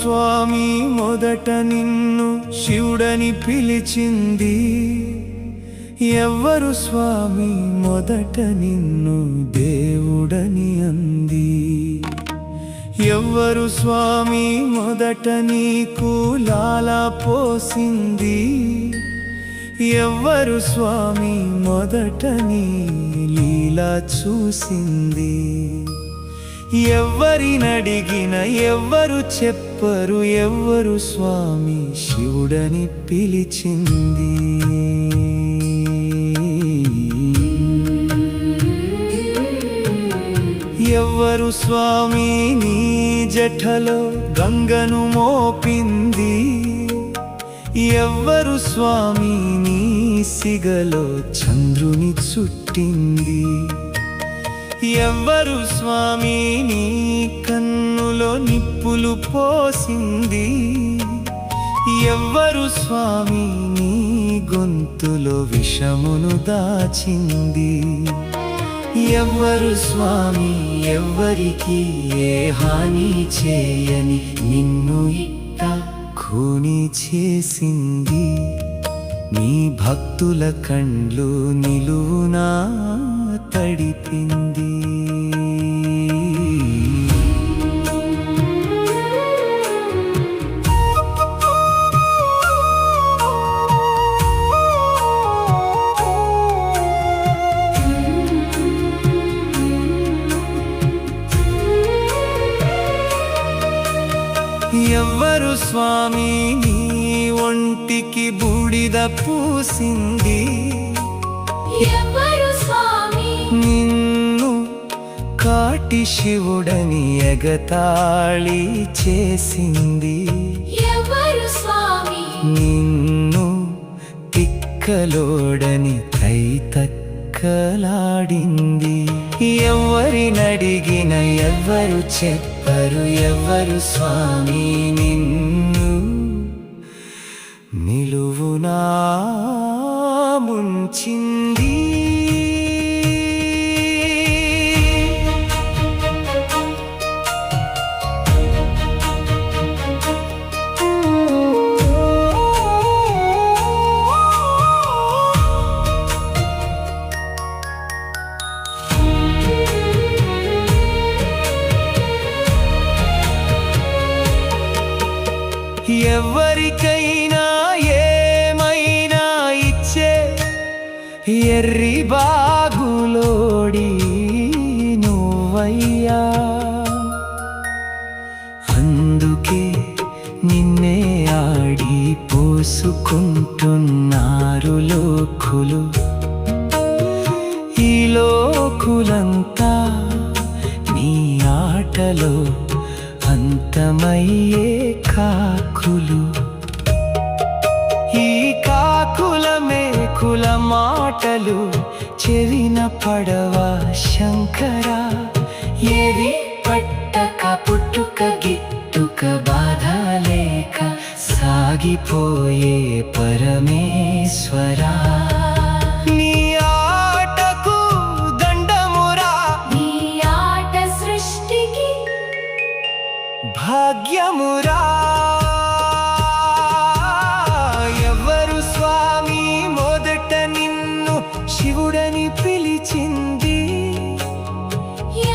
స్వామి మొదట నిన్ను శివుడని పిలిచింది? ఎవ్వరు స్వామి మొదట నిన్ను దేవుడని అంది? ఎవ్వరు స్వామి మొదట నీకు లాలా పోసింది? ఎవ్వరు స్వామి మొదట నీ లీలా చూసింది? ఎవ్వరినడిగిన ఎవ్వరు చెప్పరు, ఎవ్వరు స్వామి శివుడని పిలిచింది? ఎవ్వరు స్వామి నీ జఠలో గంగను మోపింది? ఎవ్వరు స్వామి నీ సిగలో చంద్రుని చుట్టింది? ఎవ్వరు స్వామి నీ కన్నులో నిప్పులు పోసింది? ఎవ్వరు స్వామి నీ గొంతులో విషమును దాచింది? ఎవ్వరు స్వామి ఎవ్వరికి ఏ హాని చేయని నిన్ను ఇట్ట ఖూనీ చేసింది? నీ భక్తుల కండ్లు నిలువునా తడిపింది? ఎవ్వరు స్వామి నీ ఒంటికి బూడిద పూసింది? ఎవ్వరు స్వామి నిన్ను కాటి శివుడని ఎగతాళి చేసింది? ఎవ్వరు స్వామి నిన్ను తిక్కలోడని తైతక్కలాడింది? ఎవ్వరినడిగిన ఎవ్వరు చెప్పరు, ఎవ్వరు స్వామి నిన్ను నిలువునా ముంచింది? ఎవ్వరికైనా ఏమైనా ఇచ్చే ఎర్రి బాగులోడి నువ్వయ్యా. అందుకే నిన్నే ఆడి పోసుకుంటున్నారు లోకులు. ఈ లోకులంతా నీ ఆటలో అంతమయ్యే కాకులు. ఈ కాకుల మేకుల మాటలు చెవిన పడవా శంకరా? ఏది పట్టక పుట్టుక గిట్టుక బాధ లేక సాగిపోయే పరమేశ్వరా. నీ ఆటకు దండమురా, నీ ఆట సృష్టికి భాగ్యమురా. ఎవ్వరు స్వామి మొదట నిన్ను శివుడని పిలిచింది?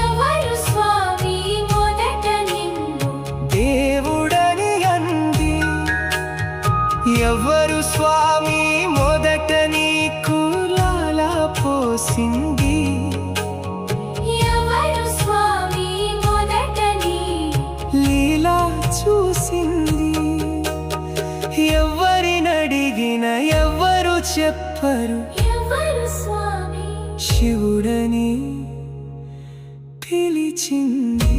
ఎవరు స్వామి మొదట నిన్ను దేవుడని అంది? ఎవ్వరు స్వామి మొదట నీకు లాలా పోసింది? ఎవరు స్వామి మొదట నీ లీలా చూసింది? ఎవ్వరినడిగిన ఎవ్వరు చెప్పరు, ఎవరు స్వామి శివుడని పిలిచింది?